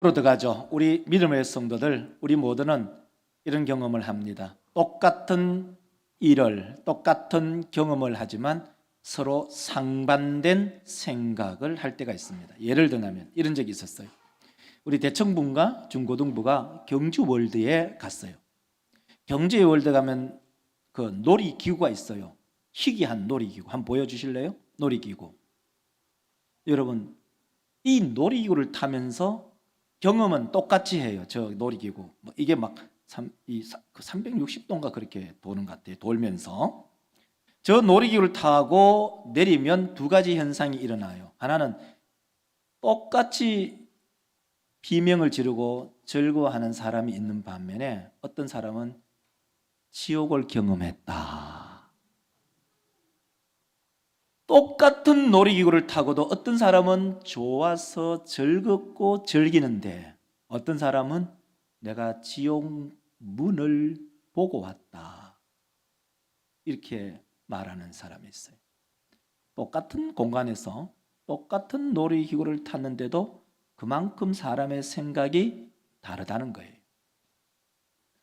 으로 들어가죠. 우리 믿음의 성도들, 우리 모두는 이런 경험을 합니다. 똑같은 일을, 똑같은 경험을 하지만 서로 상반된 생각을 할 때가 있습니다. 예를 들면 이런 적이 있었어요. 우리 대청분과 중고등부가 경주월드에 갔어요. 경주월드 가면 그 놀이기구가 있어요. 희귀한 놀이기구. 한번 보여주실래요? 놀이기구. 여러분, 이 놀이기구를 타면서 경험은 똑같이 해요. 저 놀이기구. 이게 막 360도인가 그렇게 도는 것 같아요. 돌면서. 저 놀이기구를 타고 내리면 두 가지 현상이 일어나요. 하나는 똑같이 비명을 지르고 즐거워하는 사람이 있는 반면에 어떤 사람은 지옥을 경험했다. 똑같은 놀이기구를 타고도 어떤 사람은 좋아서 즐겁고 즐기는데 어떤 사람은 내가 지옥 문을 보고 왔다. 이렇게 말하는 사람이 있어요. 똑같은 공간에서 똑같은 놀이기구를 탔는데도 그만큼 사람의 생각이 다르다는 거예요.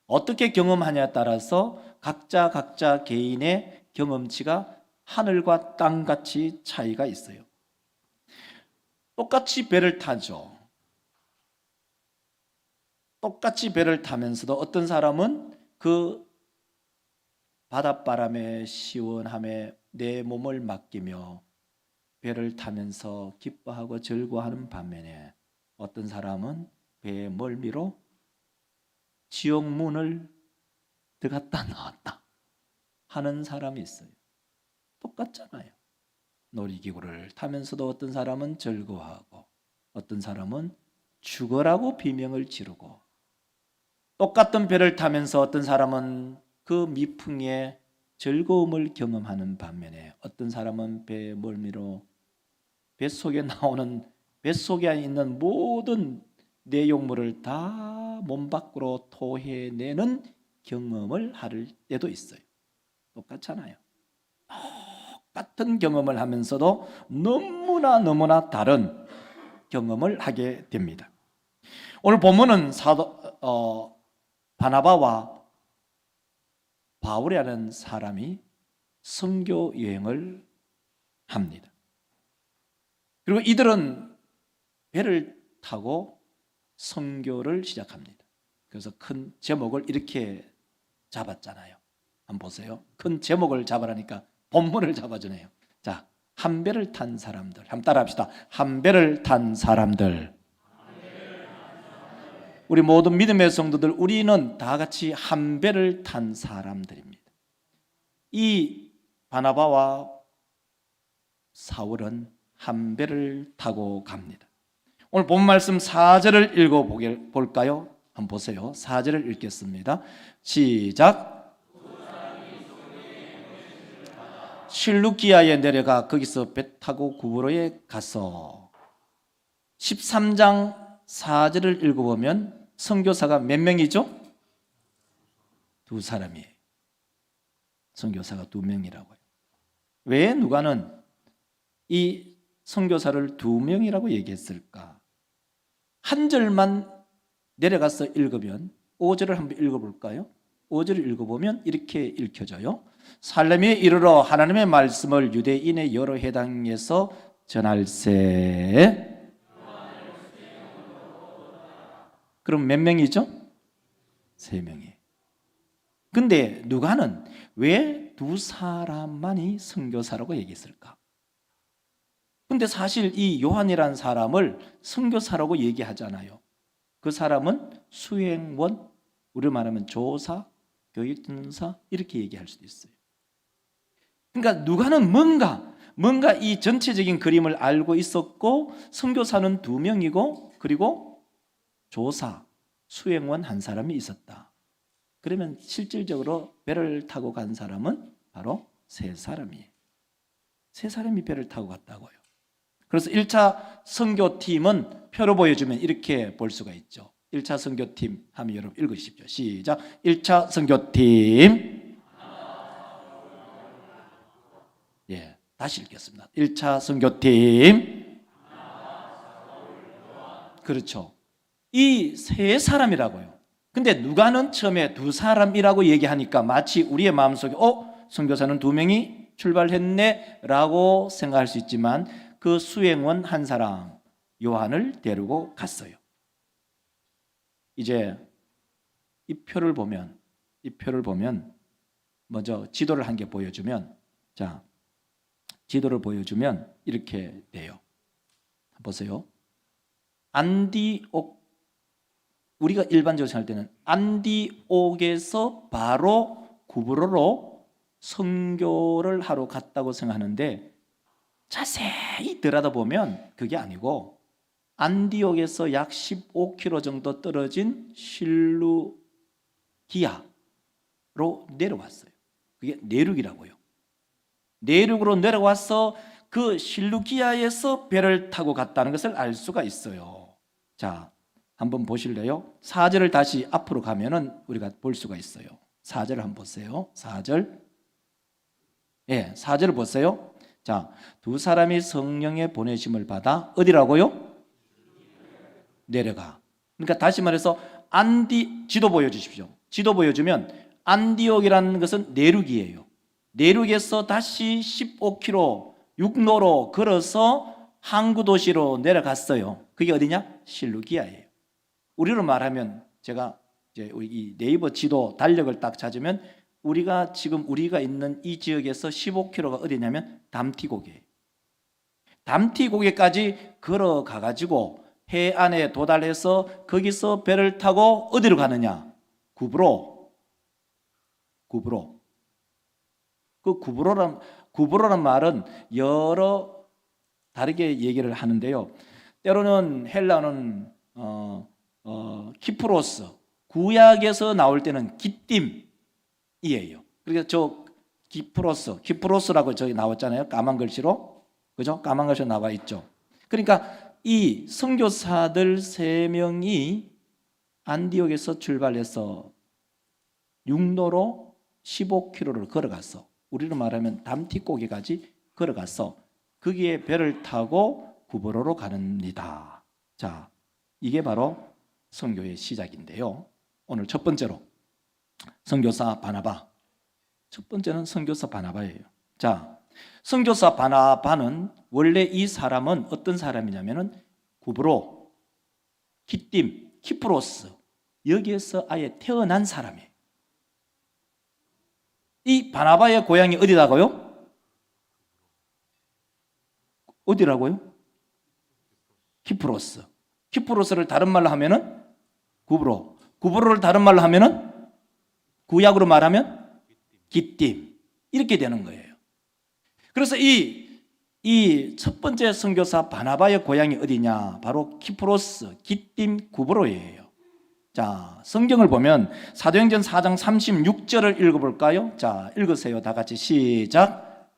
어떻게 경험하냐에 따라서 각자 개인의 경험치가 하늘과 땅같이 차이가 있어요. 똑같이 배를 타죠. 똑같이 배를 타면서도 어떤 사람은 그 바닷바람의 시원함에 내 몸을 맡기며 배를 타면서 기뻐하고 즐거워하는 반면에 어떤 사람은 배의 멀미로 지옥문을 들어갔다 나왔다 하는 사람이 있어요. 똑같잖아요. 놀이기구를 타면서도 어떤 사람은 즐거워하고 어떤 사람은 죽어라고 비명을 지르고 똑같은 배를 타면서 어떤 사람은 그 미풍의 즐거움을 경험하는 반면에 어떤 사람은 배의 멀미로 뱃속에 나오는 뱃속에 있는 모든 내용물을 다 몸 밖으로 토해내는 경험을 할 때도 있어요. 똑같잖아요. 똑같은 경험을 하면서도 너무나 다른 경험을 하게 됩니다. 오늘 본문은 바나바와 바울이라는 사람이 선교 여행을 합니다. 그리고 이들은 배를 타고 선교를 시작합니다. 그래서 큰 제목을 이렇게 잡았잖아요. 한번 보세요. 큰 제목을 잡으라니까 본문을 잡아주네요. 자, 한 배를 탄 사람들. 한번 따라합시다. 한 배를 탄 사람들. 우리 모든 믿음의 성도들, 우리는 다 같이 한 배를 탄 사람들입니다. 이 바나바와 사울은 한 배를 타고 갑니다. 오늘 본 말씀 4절을 읽어볼까요? 한번 보세요. 4절을 읽겠습니다. 시작. 실루키아에 내려가 거기서 배 타고 구브로에 가서 13장 4절을 읽어보면 선교사가 몇 명이죠? 두 사람이에요. 선교사가 두 명이라고요. 왜 누가는 이 선교사를 두 명이라고 얘기했을까? 한 절만 내려가서 읽으면 5절을 한번 읽어볼까요? 5절을 읽어보면 이렇게 읽혀져요. 살렘에 이르러 하나님의 말씀을 유대인의 여러 회당에서 전할세. 그럼 몇 명이죠? 3명이에요. 근데 누가는 왜 두 사람만이 선교사라고 얘기했을까? 근데 사실 이 요한이라는 사람을 선교사라고 얘기하잖아요. 그 사람은 수행원, 우리로 말하면 조사, 교육전사 이렇게 얘기할 수도 있어요. 그러니까 누가는 뭔가 이 전체적인 그림을 알고 있었고 선교사는 2명이고 그리고 조사, 수행원 한 사람이 있었다. 그러면 실질적으로 배를 타고 간 사람은 바로 3사람이에요. 3사람이 배를 타고 갔다고요. 그래서 1차 선교팀은 표로 보여주면 이렇게 볼 수가 있죠. 1차 선교팀 하면 여러분 읽으십시오. 시작. 1차 선교팀. 예, 다시 읽겠습니다. 1차 선교팀. 그렇죠. 이 세 사람이라고요. 근데 누가는 처음에 두 사람이라고 얘기하니까 마치 우리의 마음속에 선교사는 두 명이 출발했네 라고 생각할 수 있지만 그 수행원 한 사람 요한을 데리고 갔어요. 이제 이 표를 보면 먼저 지도를 한 개 보여주면, 자, 지도를 보여주면 이렇게 돼요. 보세요. 안디옥, 우리가 일반적으로 생각할 때는 안디옥에서 바로 구브로로 선교를 하러 갔다고 생각하는데 자세히 들여다보면 그게 아니고 안디옥에서 약 15km 정도 떨어진 실루기아로 내려왔어요. 그게 내륙이라고요. 내륙으로 내려와서 그 실루기아에서 배를 타고 갔다는 것을 알 수가 있어요. 자, 한번 보실래요? 4절을 다시 앞으로 가면은 우리가 볼 수가 있어요. 4절을 한번 보세요. 4절. 예, 4절을 보세요. 자, 두 사람이 성령의 보내심을 받아 어디라고요? 내려가. 그러니까 다시 말해서 지도 보여주십시오. 지도 보여주면 안디옥이라는 것은 내륙이에요. 내륙에서 다시 15km 육로로 걸어서 항구 도시로 내려갔어요. 그게 어디냐? 실루기아예요. 우리로 말하면 제가 이제 우리 이 네이버 지도 달력을 딱 찾으면 우리가 있는 이 지역에서 15km가 어디냐면 담티고개예요. 담티고개까지 걸어가 가지고 해안에 도달해서 거기서 배를 타고 어디로 가느냐? 구브로. 그 구브로란 말은 여러 다르게 얘기를 하는데요. 때로는 헬라어는 키프로스, 구약에서 나올 때는 기띔이에요. 그러니까 저 키프로스라고 저기 나왔잖아요. 까만 글씨로. 그죠? 까만 글씨로 나와 있죠. 그러니까 이 선교사들 3명이 안디옥에서 출발해서 육로로 15km를 걸어갔어. 우리로 말하면 담티고개까지 걸어갔어. 거기에 배를 타고 구브로로 갑니다. 자, 이게 바로 선교의 시작인데요. 오늘 첫 번째로 선교사 바나바. 첫 번째는 선교사 바나바예요. 자, 선교사 바나바는 원래 이 사람은 어떤 사람이냐면은 구브로, 기띔, 키프로스 여기에서 아예 태어난 사람이에요. 이 바나바의 고향이 어디라고요? 어디라고요? 키프로스. 키프로스를 다른 말로 하면은 구브로. 구브로를 다른 말로 하면은 구약으로 말하면 기띔. 이렇게 되는 거예요. 그래서 이 첫 번째 선교사 바나바의 고향이 어디냐? 바로 키프로스, 기띔, 구브로예요. 자, 성경을 보면 사도행전 4장 36절을 읽어볼까요? 자, 읽으세요. 다 같이 시작.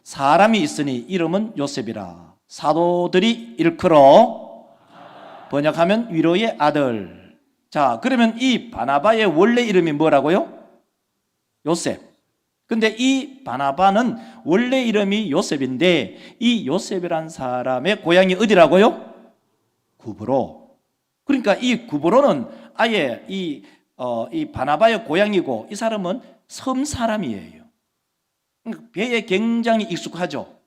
사람이 있으니 이름은 요셉이라. 사도들이 일컬어 번역하면 위로의 아들. 자, 그러면 이 바나바의 원래 이름이 뭐라고요? 요셉. 근데 이 바나바는 원래 이름이 요셉인데 이 요셉이란 사람의 고향이 어디라고요? 구브로. 그러니까 이 구브로는 아예 이 바나바의 고향이고 이 사람은 섬 사람이에요. 그러니까 배에 굉장히 익숙하죠.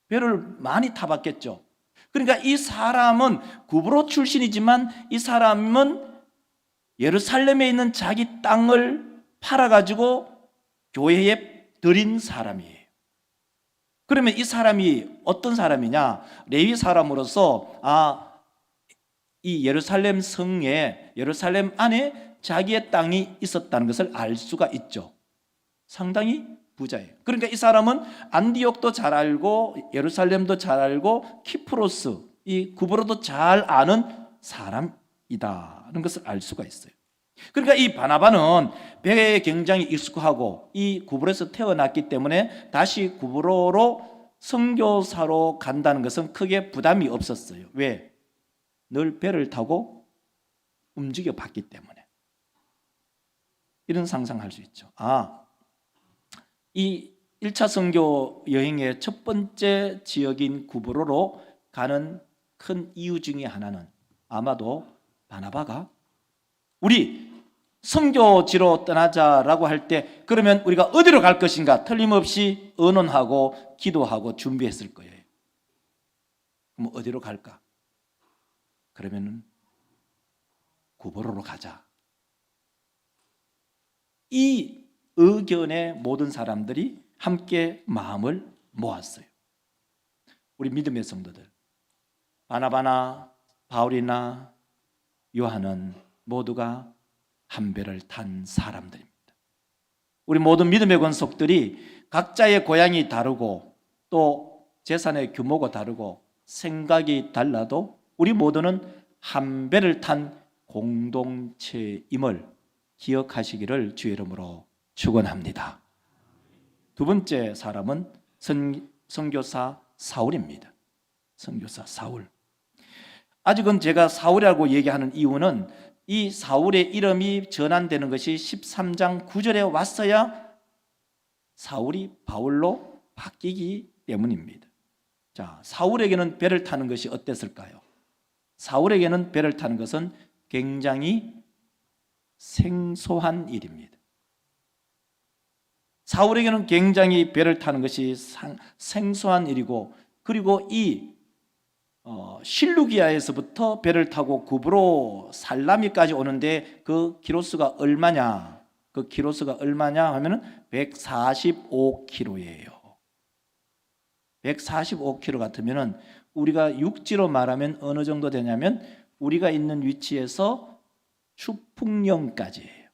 배를 많이 타봤겠죠. 그러니까 이 사람은 구브로 출신이지만 이 사람은 예루살렘에 있는 자기 땅을 팔아가지고 교회에 드린 사람이에요. 그러면 이 사람이 어떤 사람이냐? 레위 사람으로서 이 예루살렘 성에 예루살렘 안에 자기의 땅이 있었다는 것을 알 수가 있죠. 상당히 부자예요. 그러니까 이 사람은 안디옥도 잘 알고 예루살렘도 잘 알고 키프로스 이 구브로도 잘 아는 사람이다는 것을 알 수가 있어요. 그러니까 이 바나바는 배에 굉장히 익숙하고 이 구브로에서 태어났기 때문에 다시 구브로로 선교사로 간다는 것은 크게 부담이 없었어요. 왜? 늘 배를 타고 움직여 봤기 때문에. 이런 상상할 수 있죠. 이 1차 선교 여행의 첫 번째 지역인 구브로로 가는 큰 이유 중에 하나는 아마도 바나바가 우리 선교지로 떠나자라고 할 때 그러면 우리가 어디로 갈 것인가 틀림없이 의논하고 기도하고 준비했을 거예요. 그럼 어디로 갈까? 그러면 구보로로 가자. 이 의견에 모든 사람들이 함께 마음을 모았어요. 우리 믿음의 성도들, 바나바나 바울이나 요한은 모두가 한 배를 탄 사람들입니다. 우리 모든 믿음의 권속들이 각자의 고향이 다르고 또 재산의 규모가 다르고 생각이 달라도 우리 모두는 한 배를 탄 공동체임을 기억하시기를 주의 이름으로 축원합니다. 두 번째 사람은 선교사 사울입니다. 선교사 사울. 아직은 제가 사울이라고 얘기하는 이유는 이 사울의 이름이 전환되는 것이 13장 9절에 왔어야 사울이 바울로 바뀌기 때문입니다. 자, 사울에게는 배를 타는 것이 어땠을까요? 사울에게는 배를 타는 것은 굉장히 생소한 일입니다. 사울에게는 굉장히 배를 타는 것이 생소한 일이고, 그리고 이 실루기아에서부터 배를 타고 구브로 살라미까지 오는데 그 키로수가 얼마냐? 그 키로수가 얼마냐 하면은 145km예요. 145km 같으면은 우리가 육지로 말하면 어느 정도 되냐면 우리가 있는 위치에서 추풍령까지예요.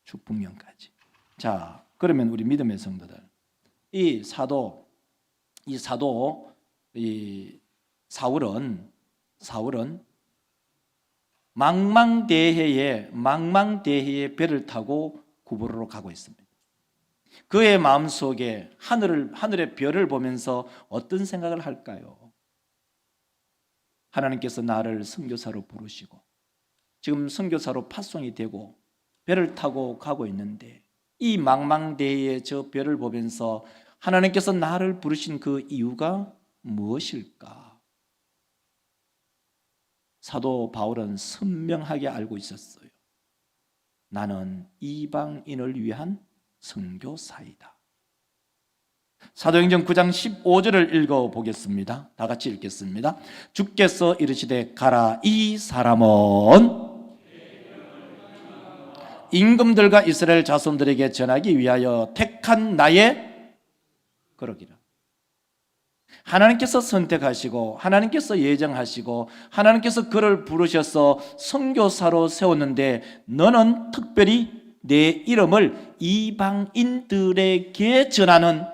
추풍령까지. 자, 그러면 우리 믿음의 성도들, 이 사울은 망망대해에 배를 타고 구브로로 가고 있습니다. 그의 마음속에 하늘의 별을 보면서 어떤 생각을 할까요? 하나님께서 나를 선교사로 부르시고 지금 선교사로 파송이 되고 배를 타고 가고 있는데 이 망망대해의 저 별을 보면서 하나님께서 나를 부르신 그 이유가 무엇일까? 사도 바울은 선명하게 알고 있었어요. 나는 이방인을 위한 선교사이다. 사도행전 9장 15절을 읽어보겠습니다. 다 같이 읽겠습니다. 주께서 이르시되 가라, 이 사람은 임금들과 이스라엘 자손들에게 전하기 위하여 택한 나의 그러기라. 하나님께서 선택하시고 하나님께서 예정하시고 하나님께서 그를 부르셔서 선교사로 세웠는데 너는 특별히 내 이름을 이방인들에게 전하는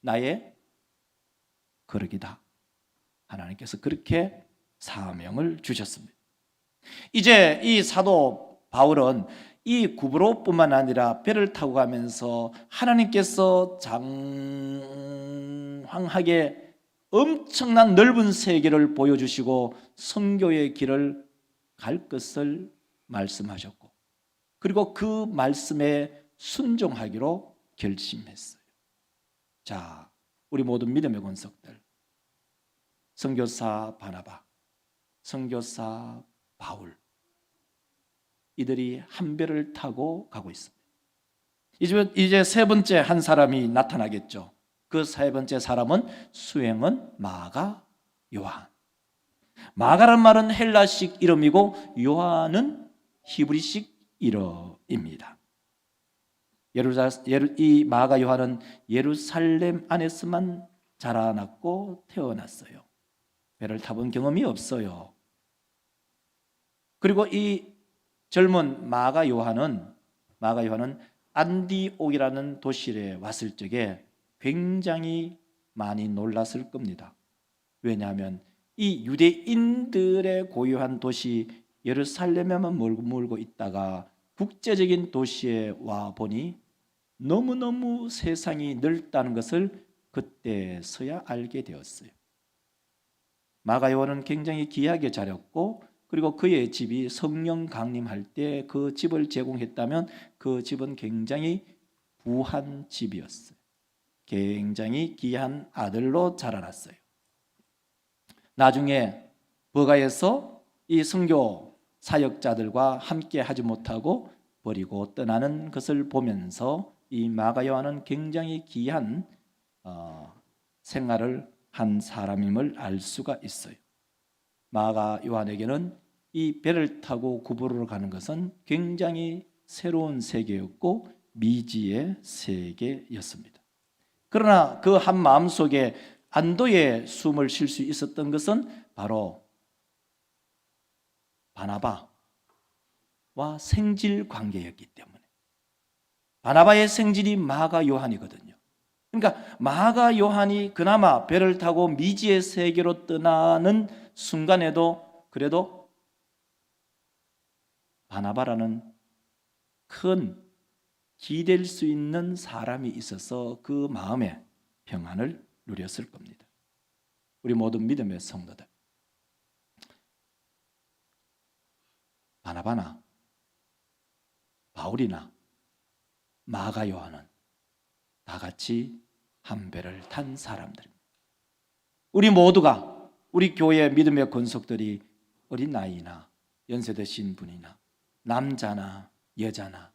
나의 거룩이다. 하나님께서 그렇게 사명을 주셨습니다. 이제 이 사도 바울은 이 구브로뿐만 아니라 배를 타고 가면서 하나님께서 장황하게 엄청난 넓은 세계를 보여주시고 선교의 길을 갈 것을 말씀하셨고, 그리고 그 말씀에 순종하기로 결심했어요. 자, 우리 모든 믿음의 권속들, 선교사 바나바, 선교사 바울, 이들이 한 배를 타고 가고 있습니다. 이제 세 번째 한 사람이 나타나겠죠. 그 세 번째 사람은 수행은 마가 요한. 마가란 말은 헬라식 이름이고 요한은 히브리식 이름입니다. 이 마가 요한은 예루살렘 안에서만 자라났고 태어났어요. 배를 타본 경험이 없어요. 그리고 이 젊은 마가 요한은 안디옥이라는 도시에 왔을 적에 굉장히 많이 놀랐을 겁니다. 왜냐하면 이 유대인들의 고유한 도시 예루살렘에만 머물고 있다가 국제적인 도시에 와 보니 너무너무 세상이 넓다는 것을 그때서야 알게 되었어요. 마가 요한은 굉장히 귀하게 자랐고, 그리고 그의 집이 성령 강림할 때 그 집을 제공했다면 그 집은 굉장히 부한 집이었어요. 굉장히 귀한 아들로 자라났어요. 나중에 버가에서 이 선교 사역자들과 함께 하지 못하고 버리고 떠나는 것을 보면서 이 마가 요한은 굉장히 귀한 생활을 한 사람임을 알 수가 있어요. 마가 요한에게는 이 배를 타고 구부로로 가는 것은 굉장히 새로운 세계였고 미지의 세계였습니다. 그러나 그 한 마음속에 안도의 숨을 쉴 수 있었던 것은 바로 바나바와 생질 관계였기 때문에, 바나바의 생질이 마가 요한이거든요. 그러니까 마가 요한이 그나마 배를 타고 미지의 세계로 떠나는 순간에도 그래도 바나바라는 큰 기댈 수 있는 사람이 있어서 그 마음에 평안을 누렸을 겁니다. 우리 모든 믿음의 성도들, 바나바나 바울이나 마가 요한은 다 같이 한 배를 탄 사람들입니다. 우리 모두가, 우리 교회 믿음의 권속들이 어린 나이나 연세 드신 분이나 남자나 여자나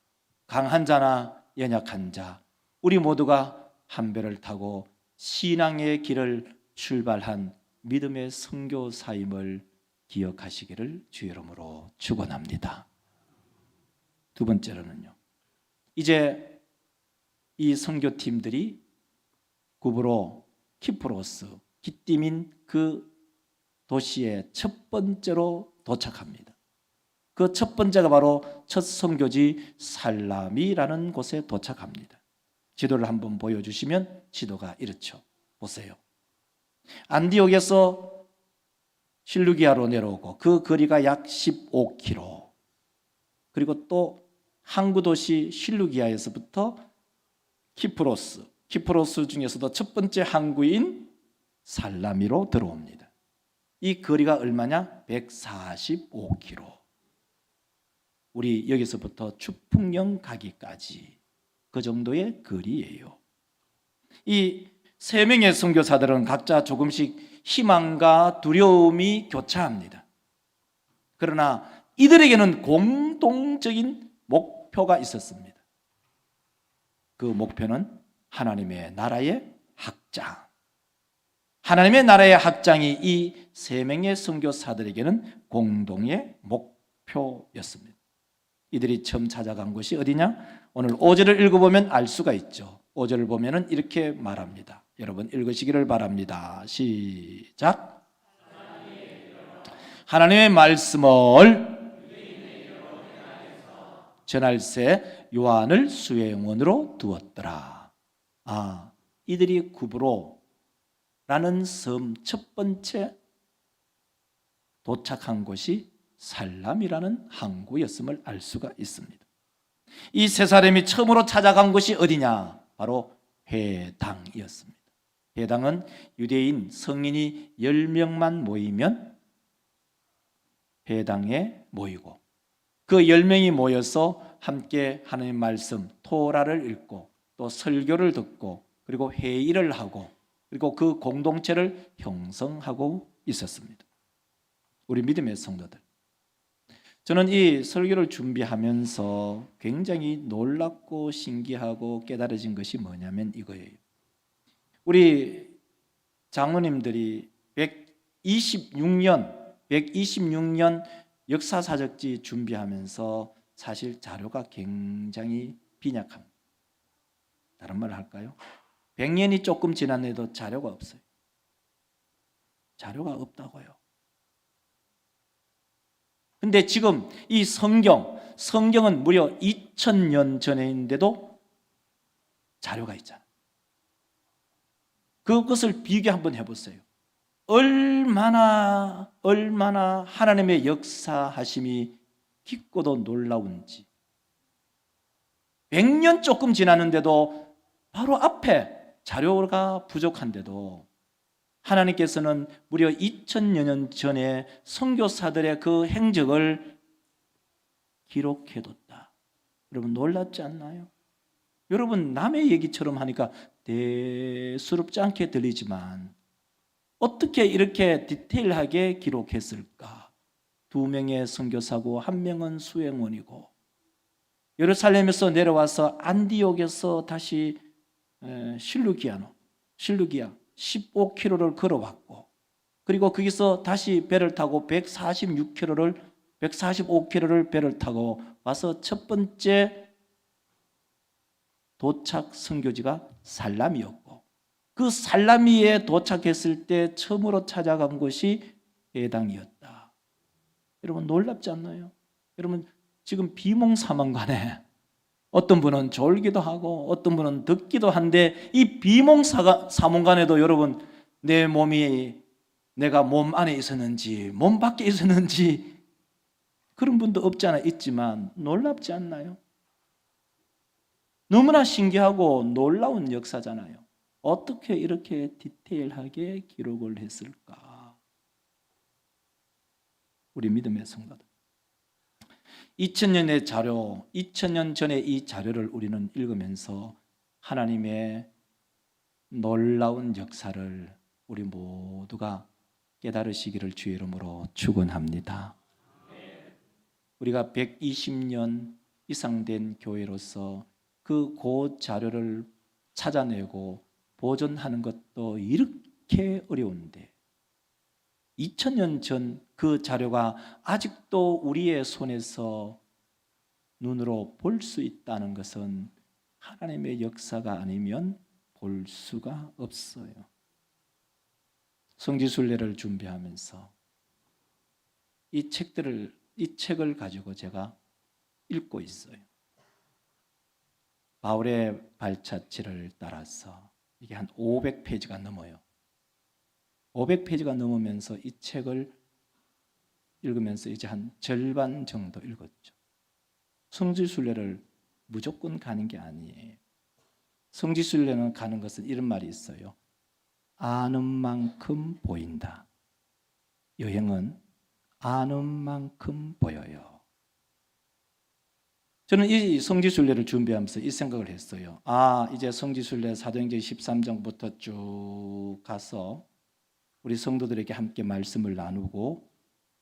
강한 자나 연약한 자, 우리 모두가 한 배를 타고 신앙의 길을 출발한 믿음의 선교사임을 기억하시기를 주의 이름으로 축원합니다. 두 번째로는요, 이제 이 선교팀들이 구브로 키프로스, 기띔인 그 도시에 첫 번째로 도착합니다. 그 첫 번째가 바로 첫 선교지 살라미라는 곳에 도착합니다. 지도를 한번 보여주시면 지도가 이렇죠. 보세요. 안디옥에서 실루기아로 내려오고 그 거리가 약 15km, 그리고 또 항구 도시 실루기아에서부터 키프로스 중에서도 첫 번째 항구인 살라미로 들어옵니다. 이 거리가 얼마냐? 145km. 우리 여기서부터 추풍령 가기까지 그 정도의 거리예요. 이 세 명의 선교사들은 각자 조금씩 희망과 두려움이 교차합니다. 그러나 이들에게는 공동적인 목표가 있었습니다. 그 목표는 하나님의 나라의 확장. 하나님의 나라의 확장이 이 세 명의 선교사들에게는 공동의 목표였습니다. 이들이 처음 찾아간 곳이 어디냐? 오늘 5절을 읽어보면 알 수가 있죠. 5절을 보면 이렇게 말합니다. 여러분 읽으시기를 바랍니다. 시작. 하나님의 말씀을 전할새 요한을 수행원으로 두었더라. 이들이 구브로라는 섬 첫 번째 도착한 곳이 살람이라는 항구였음을 알 수가 있습니다. 이 세 사람이 처음으로 찾아간 곳이 어디냐? 바로 회당이었습니다. 회당은 유대인 성인이 10명만 모이면 회당에 모이고, 그 10명이 모여서 함께 하나님의 말씀 토라를 읽고 또 설교를 듣고 그리고 회의를 하고 그리고 그 공동체를 형성하고 있었습니다. 우리 믿음의 성도들, 저는 이 설교를 준비하면서 굉장히 놀랍고 신기하고 깨달아진 것이 뭐냐면 이거예요. 우리 장로님들이 126년 역사사적지 준비하면서 사실 자료가 굉장히 빈약합니다. 다른 말을 할까요? 100년이 조금 지났는데도 자료가 없어요. 자료가 없다고요. 근데 지금 이 성경은 무려 2000년 전인데도 자료가 있잖아요. 그것을 비교 한번 해보세요. 얼마나 하나님의 역사하심이 깊고도 놀라운지. 100년 조금 지났는데도 바로 앞에 자료가 부족한데도 하나님께서는 무려 2000여 년 전에 선교사들의 그 행적을 기록해뒀다. 여러분 놀랍지 않나요? 여러분 남의 얘기처럼 하니까 대수롭지 않게 들리지만 어떻게 이렇게 디테일하게 기록했을까? 2명의 선교사고 1명은 수행원이고 예루살렘에서 내려와서 안디옥에서 다시 실루기아 15km를 걸어왔고 그리고 거기서 다시 배를 타고 145km를 배를 타고 와서 첫 번째 도착 선교지가 살라미였고 그 살라미에 도착했을 때 처음으로 찾아간 곳이 회당이었다. 여러분 놀랍지 않나요? 여러분 지금 비몽사몽간에 어떤 분은 졸기도 하고 어떤 분은 듣기도 한데 이 비몽사몽간에도 여러분 내 몸이 내가 몸 안에 있었는지 몸 밖에 있었는지 그런 분도 없지 않아 있지만 놀랍지 않나요? 너무나 신기하고 놀라운 역사잖아요. 어떻게 이렇게 디테일하게 기록을 했을까? 우리 믿음의 성도들 2000년의 자료, 2000년 전에 이 자료를 우리는 읽으면서 하나님의 놀라운 역사를 우리 모두가 깨달으시기를 주의 이름으로 축원합니다. 우리가 120년 이상 된 교회로서 그 자료를 찾아내고 보존하는 것도 이렇게 어려운데 2000년 전 그 자료가 아직도 우리의 손에서 눈으로 볼 수 있다는 것은 하나님의 역사가 아니면 볼 수가 없어요. 성지순례를 준비하면서 이 책을 가지고 제가 읽고 있어요. 바울의 발자취를 따라서 이게 한 500페이지가 넘어요. 500페이지가 넘으면서 이 책을 읽으면서 이제 한 절반 정도 읽었죠. 성지순례를 무조건 가는 게 아니에요. 성지순례는 가는 것은 이런 말이 있어요. 아는 만큼 보인다. 여행은 아는 만큼 보여요. 저는 이 성지순례를 준비하면서 이 생각을 했어요. 이제 성지순례 사도행전 13장부터 쭉 가서 우리 성도들에게 함께 말씀을 나누고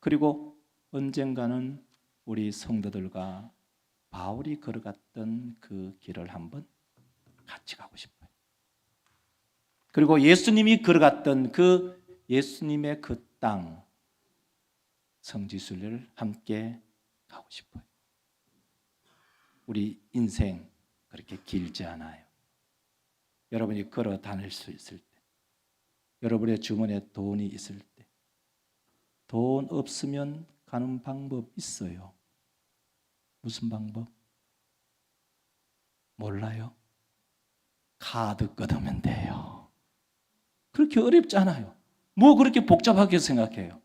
그리고 언젠가는 우리 성도들과 바울이 걸어갔던 그 길을 한번 같이 가고 싶어요. 그리고 예수님이 걸어갔던 그 예수님의 그 땅 성지순례를 함께 가고 싶어요. 우리 인생 그렇게 길지 않아요. 여러분이 걸어 다닐 수 있을 때, 여러분의 주머니에 돈이 있을 때, 돈 없으면 가는 방법 있어요. 무슨 방법? 몰라요? 카드 끊으면 돼요. 그렇게 어렵지 않아요. 뭐 그렇게 복잡하게 생각해요.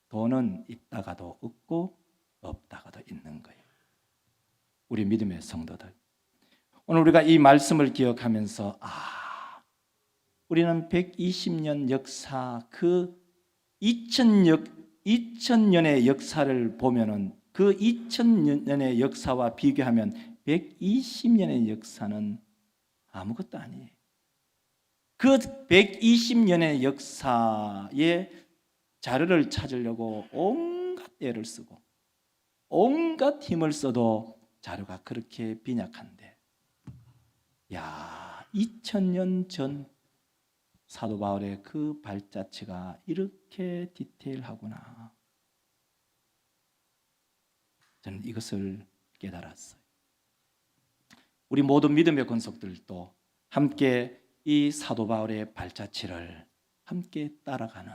돈은 있다가도 없고 없다가도 있는 거예요. 우리 믿음의 성도들, 오늘 우리가 이 말씀을 기억하면서 우리는 120년 역사 그 2000년의 역사를 보면은 그 2000년의 역사와 비교하면 120년의 역사는 아무것도 아니에요. 그 120년의 역사의 자료를 찾으려고 온갖 애를 쓰고 온갖 힘을 써도 자료가 그렇게 빈약한데 2000년 전 사도 바울의 그 발자취가 이렇게 디테일하구나. 저는 이것을 깨달았어요. 우리 모든 믿음의 권속들도 함께 이 사도 바울의 발자취를 함께 따라가는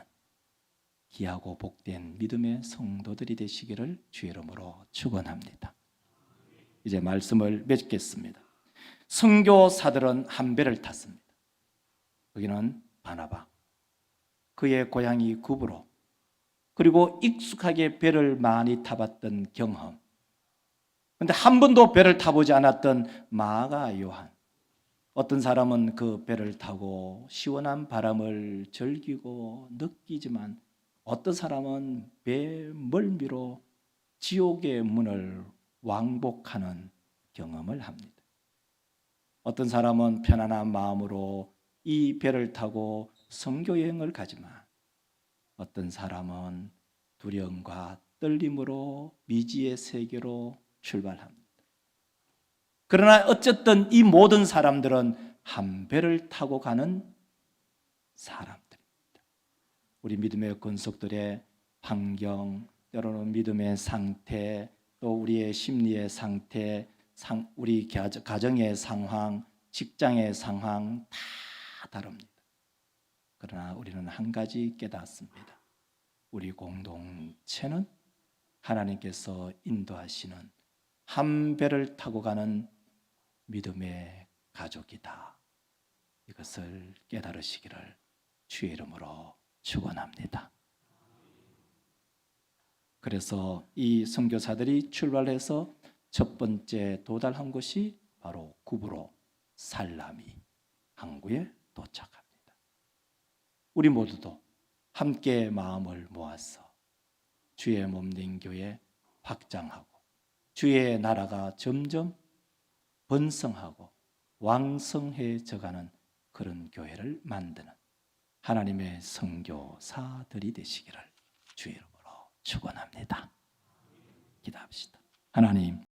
귀하고 복된 믿음의 성도들이 되시기를 주의 이름으로 축원합니다. 이제 말씀을 맺겠습니다. 선교사들은 한 배를 탔습니다. 거기는 바나바, 그의 고향이 구브로, 그리고 익숙하게 배를 많이 타봤던 경험, 그런데 한 번도 배를 타보지 않았던 마가 요한. 어떤 사람은 그 배를 타고 시원한 바람을 즐기고 느끼지만 어떤 사람은 배 멀미로 지옥의 문을 왕복하는 경험을 합니다. 어떤 사람은 편안한 마음으로 이 배를 타고 선교 여행을 가지만 어떤 사람은 두려움과 떨림으로 미지의 세계로 출발합니다. 그러나 어쨌든 이 모든 사람들은 한 배를 타고 가는 사람들입니다. 우리 믿음의 권속들의 환경, 때로는 믿음의 상태, 또 우리의 심리의 상태, 우리 가정의 상황, 직장의 상황 다 다릅니다. 그러나 우리는 한 가지 깨닫습니다. 우리 공동체는 하나님께서 인도하시는 한 배를 타고 가는 믿음의 가족이다. 이것을 깨달으시기를 주의 이름으로 축원합니다. 그래서 이 선교사들이 출발해서 첫 번째 도달한 곳이 바로 구브로 살라미 항구에 도착합니다. 우리 모두도 함께 마음을 모아서 주의 몸된 교회 확장하고 주의 나라가 점점 번성하고 왕성해져가는 그런 교회를 만드는 하나님의 선교사들이 되시기를 주의 이름으로 축원합니다. 기도합시다. 하나님,